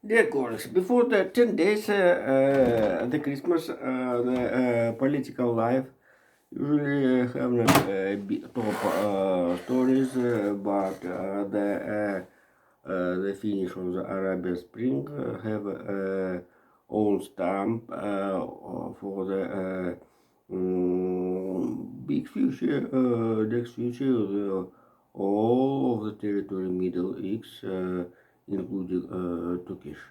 Dear colleagues, before the 10 days, the Christmas, the political life usually have not top stories, but the finish of the Arabian Spring have own stamp for the big future, next future, all of the territory Middle East, including Turkish.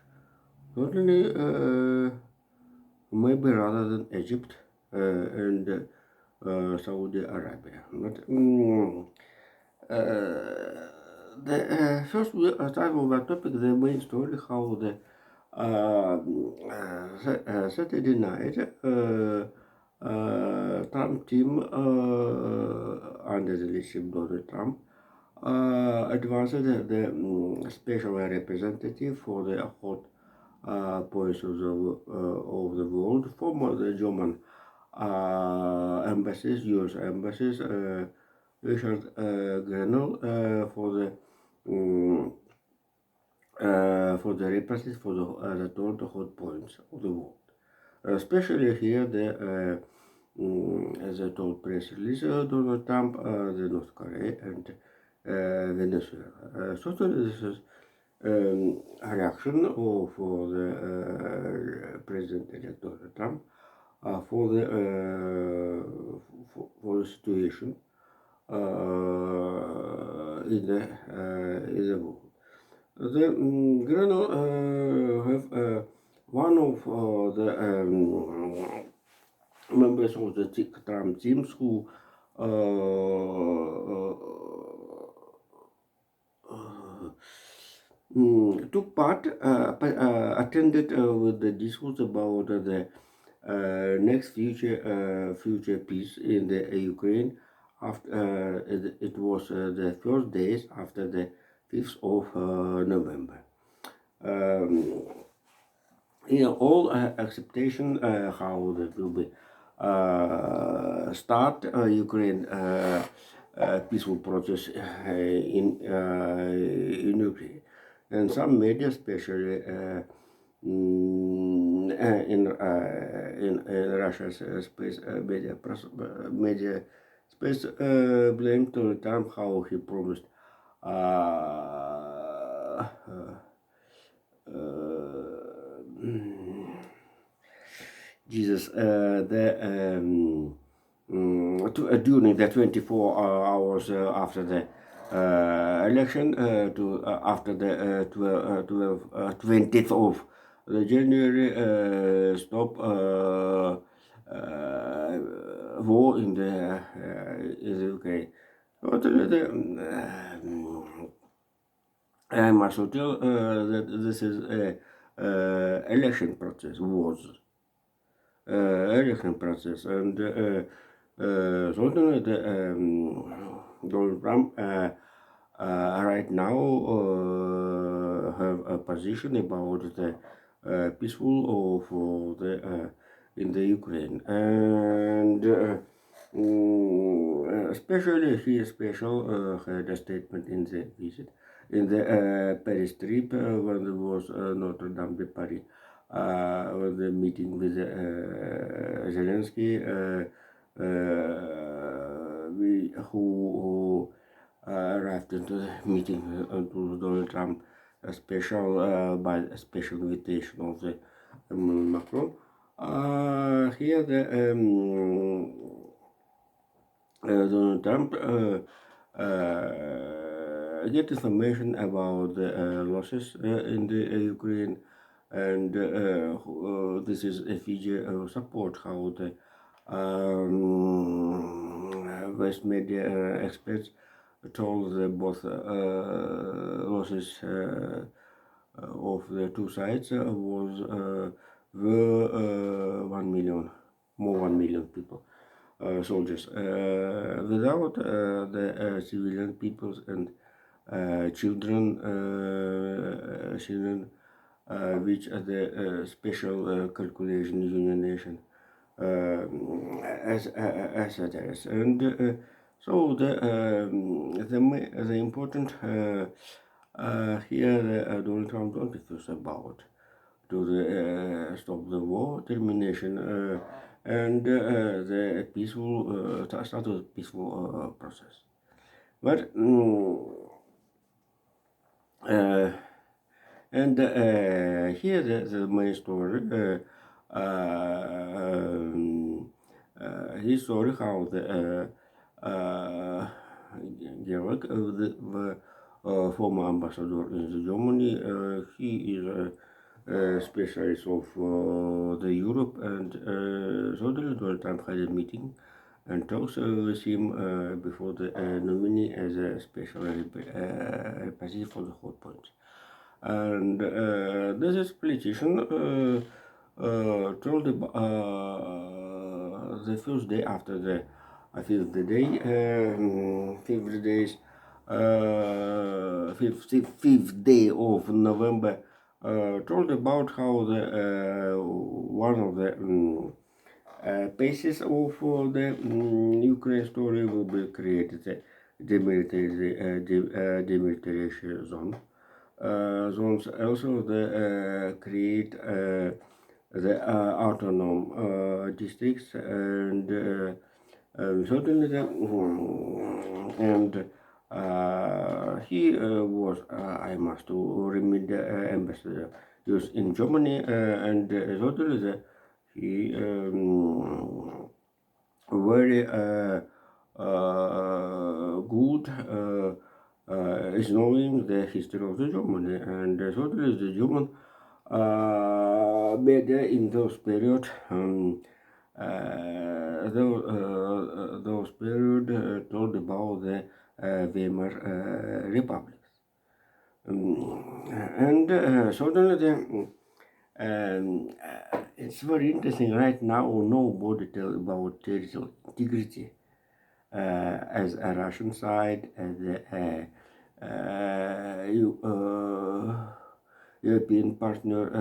Certainly, maybe rather than Egypt and Saudi Arabia. But first, we start with our topic, the main story, how the Saturday night Trump team under the leadership of Donald Trump advanced the special representative for the hot points of the world, former the German embassies, U.S. embassies, Richard Grenell um, for the representatives for the told hot points of the world. Especially here, as I told press release, Donald Trump, the North Korea and Venezuela. Certainly, this is a reaction for the President-elect Donald Trump for the situation in the world. The Grenell have one of the members of the Trump teams who took part, attended with the discourse about the next future peace in the Ukraine. After it was the first days after the 5th of November. All acceptation how that will be start Ukraine peaceful process in Ukraine, and some media, especially in Russia's space media space, blamed Donald Trump how he promised. Uh, Jesus, during the 24 hours after the election, after the 20th of the January, stop war in the UK. But I must tell that this is a election process, election process, and certainly Donald Trump right now have a position about the peaceful of the in the Ukraine, and especially he had a statement in the visit in the Paris trip when there was Notre Dame de Paris. When the meeting with Zelensky, who arrived into the meeting to Donald Trump, by a special invitation of the Macron. Here the Donald Trump get information about the losses in the Ukraine, and this is a figure of support how the West media experts told that both losses of the two sides were 1 million, more 1 million people. Soldiers, without the civilian peoples and children, which are the special calculation United Nation as address. And so the important Here, Donald Trump don't refuse about to stop the war, termination, and the peaceful start of the peaceful process. But uh, here the main story, his story how the Georg, the former ambassador in Germany, he is a specialist of the Europe, and so Donald Trump had a meeting and talks with him before the nominee as a special representative for the whole point. And this is politician told the first day after the fifth day, fifth days, fifth day of November, told about how the one of the basis of the Ukraine story will be created a demilitarization zone. Zones also the create the autonomous districts and certainly the and he was I must to remain the ambassador used in Germany and certainly the he very good is knowing the history of the Germany and certainly the German media in those period those period told about the Weimar republics and certainly the it's very interesting right now. Nobody tell about territorial integrity as a Russian side, as a European partners,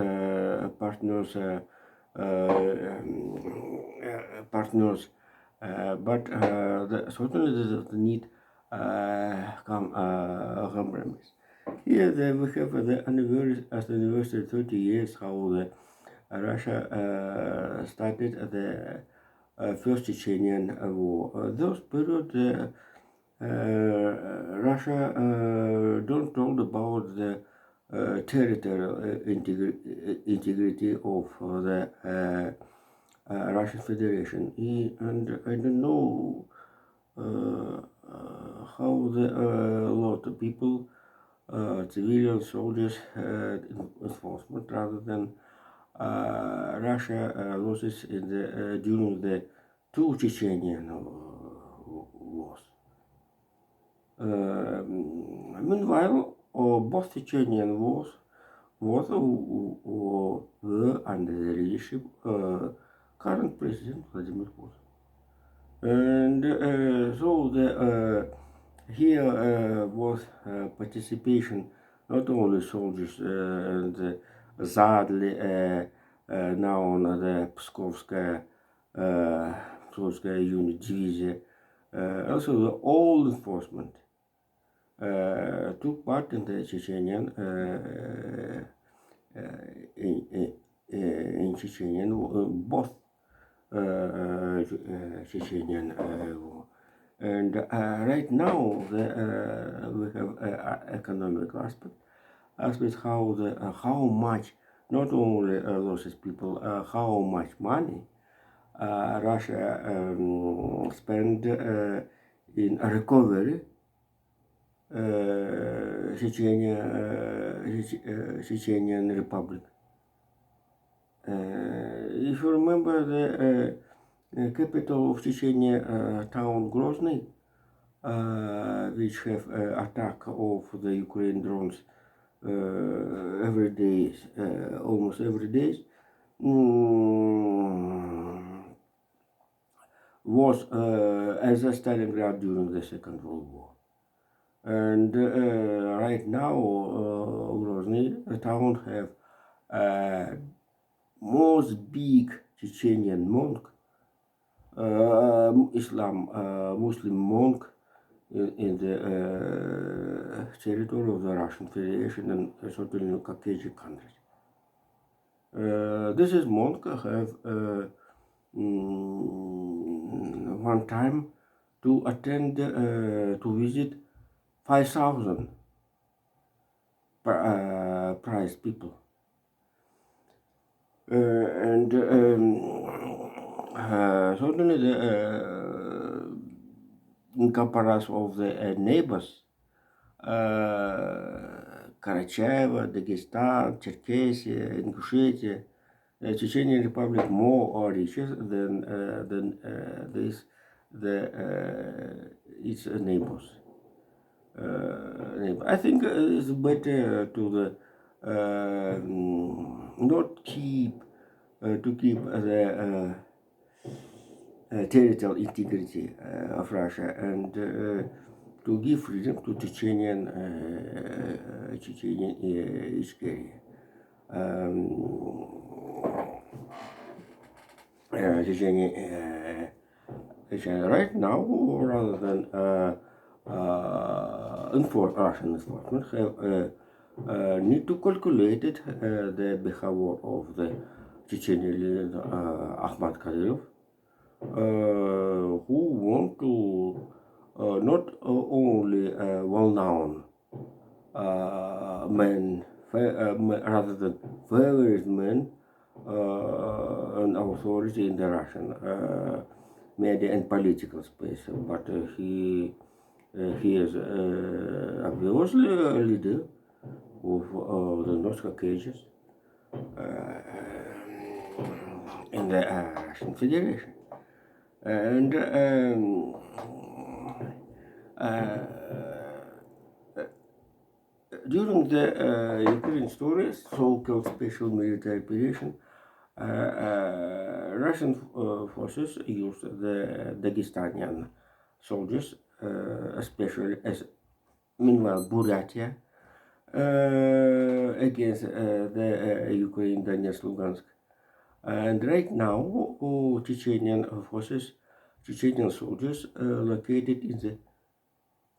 but certainly the need compromise. Here we have the anniversary as the anniversary 30 years how the Russia started the first Chechenian war. Those period Russia don't talk about the territorial integrity of the Russian Federation. And I don't know how the lot of people, civilian soldiers, enforcement rather than Russia losses in the during the two Chechenian wars. Meanwhile, both Chechenian wars were under the leadership current President Vladimir Putin. And so the here was participation not only soldiers and sadly now the Pskovskaya unit division, also the all enforcement took part in the Chechenian in Chechenian both Chechenian war. And right now we have economic aspect how the how much not only losses people how much money Russia spent in a recovery Chechenian Republic. If you remember the capital of Chechnya town Grozny, which have attack of the Ukraine drones every day, almost every day, was as a Stalingrad during the Second World War. And right now, Grozny town have most big Chechenian monk, Muslim monk in the territory of the Russian Federation and certainly Caucasian countries. This is monk have one time to attend to visit 5,000 prize people, and certainly in comparison of the neighbors, Карачаево, Dagestan, Cherkessia, Ingushetia, Chechenian Republic more richer than this its neighbors. I think it's better to not keep to keep the territorial integrity of Russia and to give freedom to Chechenian Ichkeria. Chechenia right now, rather than Russian enforcement, have need to calculate it, the behavior of the Chechenian leader Ahmad Kadyrov, who want to not only well-known men, rather than favorite men and authority in the Russian media and political space, but he is obviously a leader of the North Caucasus in the Russian Federation. And during the Ukraine story, so-called special military operation, Russian forces used the Dagestanian soldiers, especially as meanwhile Buryatia, against the Ukraine, Donetsk, Lugansk. And right now, Chechenian forces, Chechenian soldiers located in the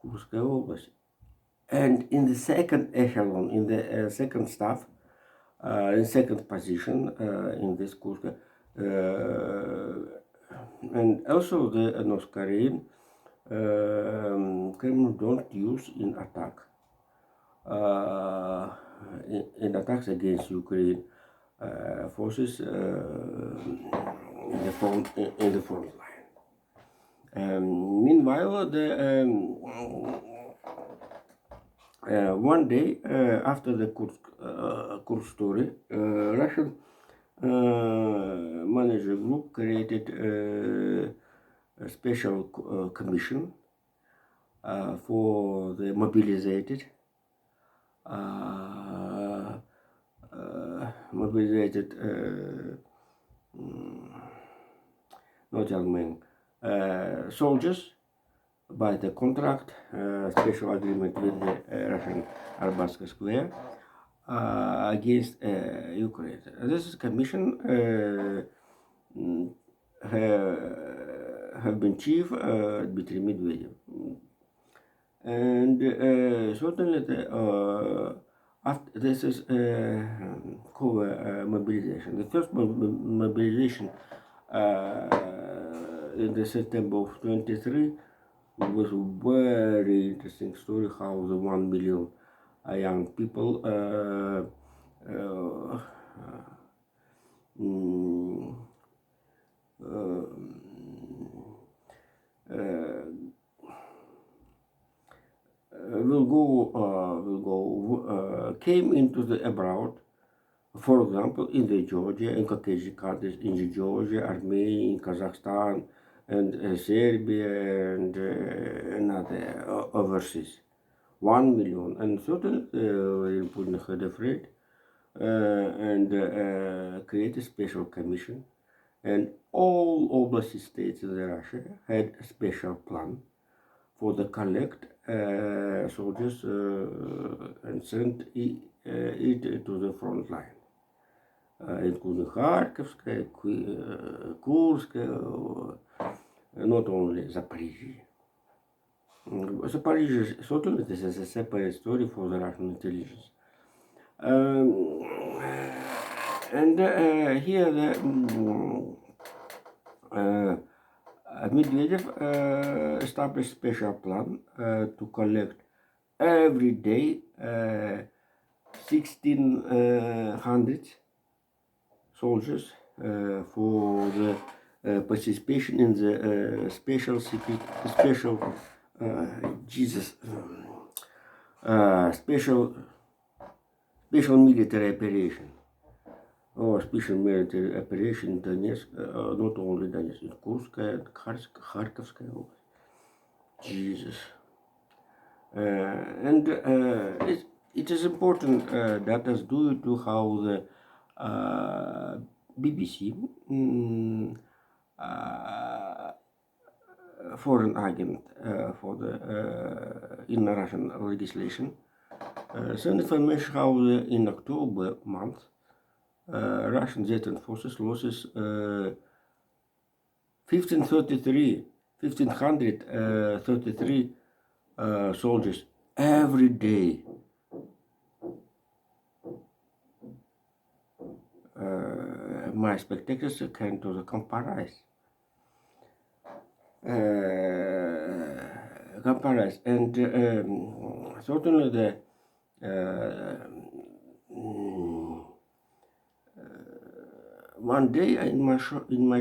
Kursk Oblast. And in the second echelon, in the second staff, in second position in this Kursk, and also the North Korean Kremlin don't use in attack, in attacks against Ukraine forces in the front line. Meanwhile, one day after the Kursk story, Russian manager group created a special commission for the mobilized not young men, soldiers by the contract, special agreement with the Russian Arbatska Square against Ukraine. This commission have been chief Dmitry Medvedev, and certainly after this is mobilization. The first mobilization in the September of 23 was a very interesting story how the 1 million young people came into the abroad, for example, in the Georgia and Caucasian countries, in Georgia, Armenia, in Kazakhstan, and Serbia, and another overseas. 1 million, and certainly Putin had afraid and create a special commission, and all Oblast states in Russia had a special plan for the collect soldiers and send it to the front line, including Kharkovskaya, Kursk, not only Zaporizhzhia. The Parisians, certainly this is a separate story for the Russian intelligence. Um, and here the Medvedev established special plan to collect every day 1,600 soldiers for the participation in the special Jesus special military operation or special military operation in Donetsk, not only Donetsk, in Kursk and Kharkovskaya Oblast. Jesus. And it is important that is due to how the BBC, foreign agent for the in Russian legislation, sent information how in October month Russian Zetan forces losses 1,533 soldiers every day. My spectators can to the comparison. And certainly the one day in my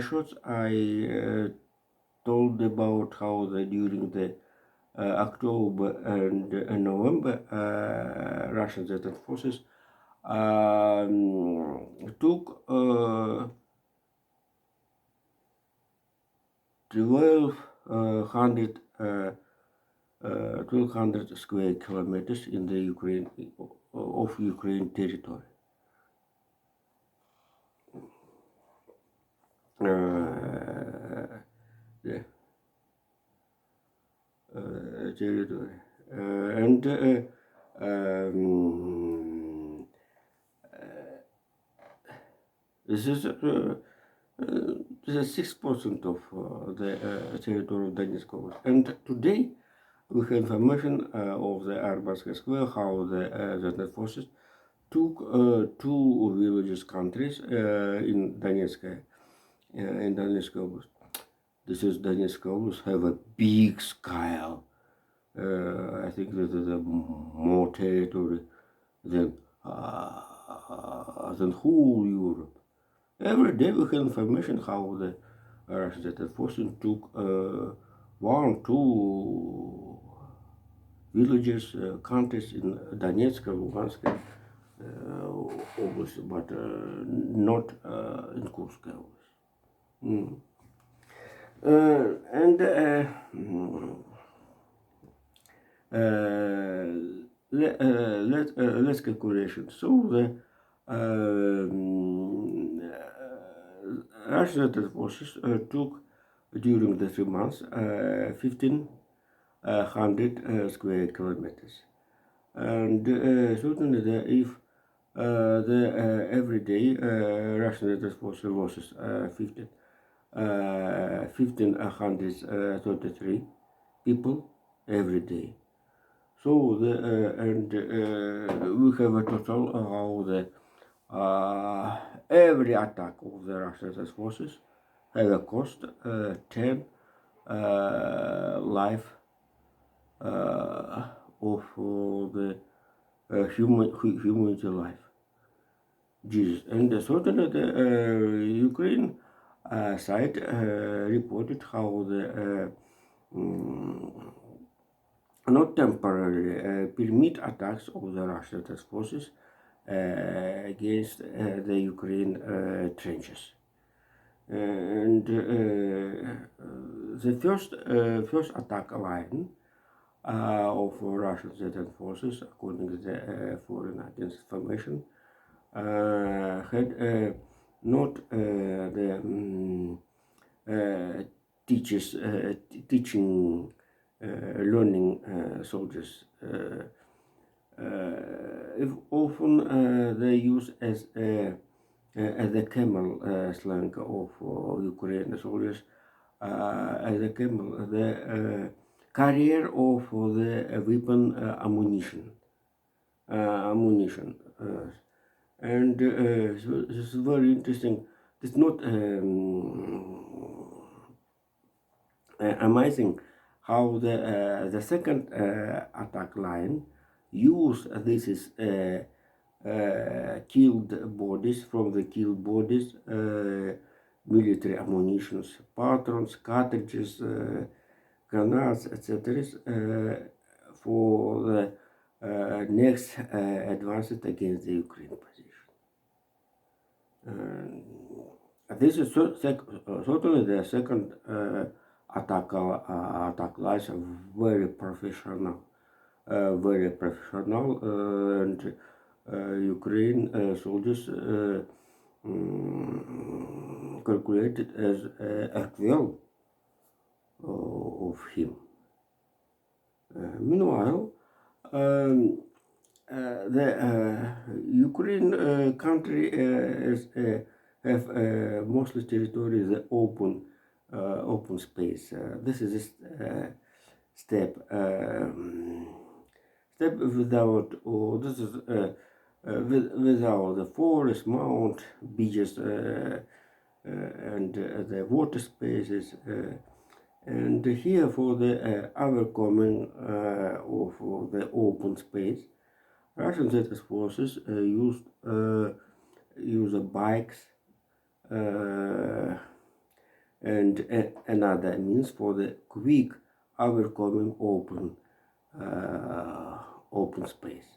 shorts I told about how during the October and November Russian Zetan forces took 1,200 square kilometers in the Ukraine territory. Yeah. Territory. And this is 6% of the territory of Donetsk Oblast. And today we have information of the Arbatska Square how the forces took two villages countries in Donetsk Oblast. This is Donetsk Oblast have a big scale. I think that is more territory than whole Europe. Every day we have information how the Russian forces took 1, 2 villages, countries in Donetsk, Lugansk Oblast, but not in Kursk Oblast. And let's calculation. So the Russian forces took during the 3 months 1,500 square kilometers, and certainly if every day Russian forces losses 1,533 people every day. So we have a total of how every attack of the Russian forces have a cost 10 life of the humanity life. Jesus. And certainly the Ukraine side reported how the not temporarily permit attacks of the Russian forces against the Ukraine trenches. And the first attack line of Russian Zetan forces, according to the foreign agents information, had not the teaching learning soldiers. If often they use as the camel slang of Ukrainian soldiers, as a camel, the carrier of the weapon ammunition. And so this is very interesting. It's not amazing how the second attack line use this is killed bodies from the killed bodies, military ammunitions, patrons, cartridges, grenades, etc. For the next advance against the Ukraine position. This is certainly the second attack lines are very professional, and Ukraine soldiers calculated as a well of him. Meanwhile, the Ukraine country have mostly territory the open space. This is a step without, or this is without the forest, mount, beaches, and the water spaces. And here for the overcoming of the open space, Russian ZS forces use bikes and another means for the quick overcoming open space.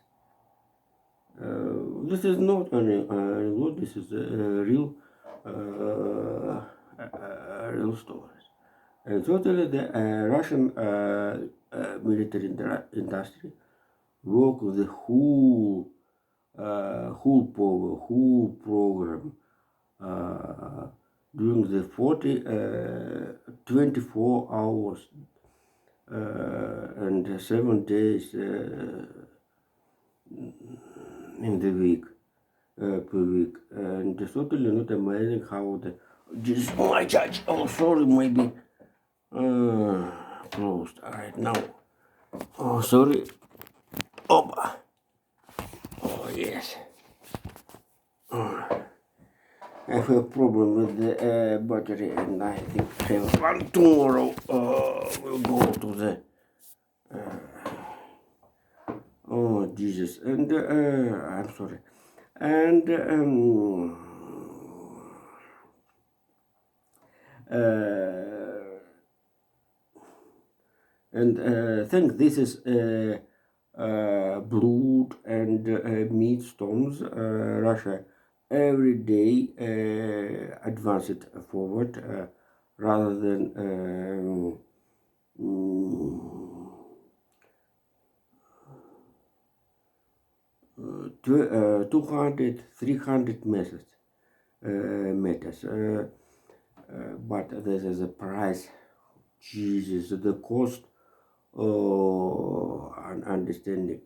This is not only this is real real stories. And totally the Russian military industry work with the whole power, whole program during the 24 hours and 7 days in the week, per week. And it's totally not amazing how the just my judge. Oh, sorry, maybe closed right now. Oh, sorry. Oh, yes. I have a problem with the battery, and I think I have one tomorrow. We'll go to the. Oh Jesus! And I'm sorry. And think this is blood and meat stones. Russia every day advance it forward rather than 200, 300 meters. But this is a price. Jesus, the cost. Oh, and understanding.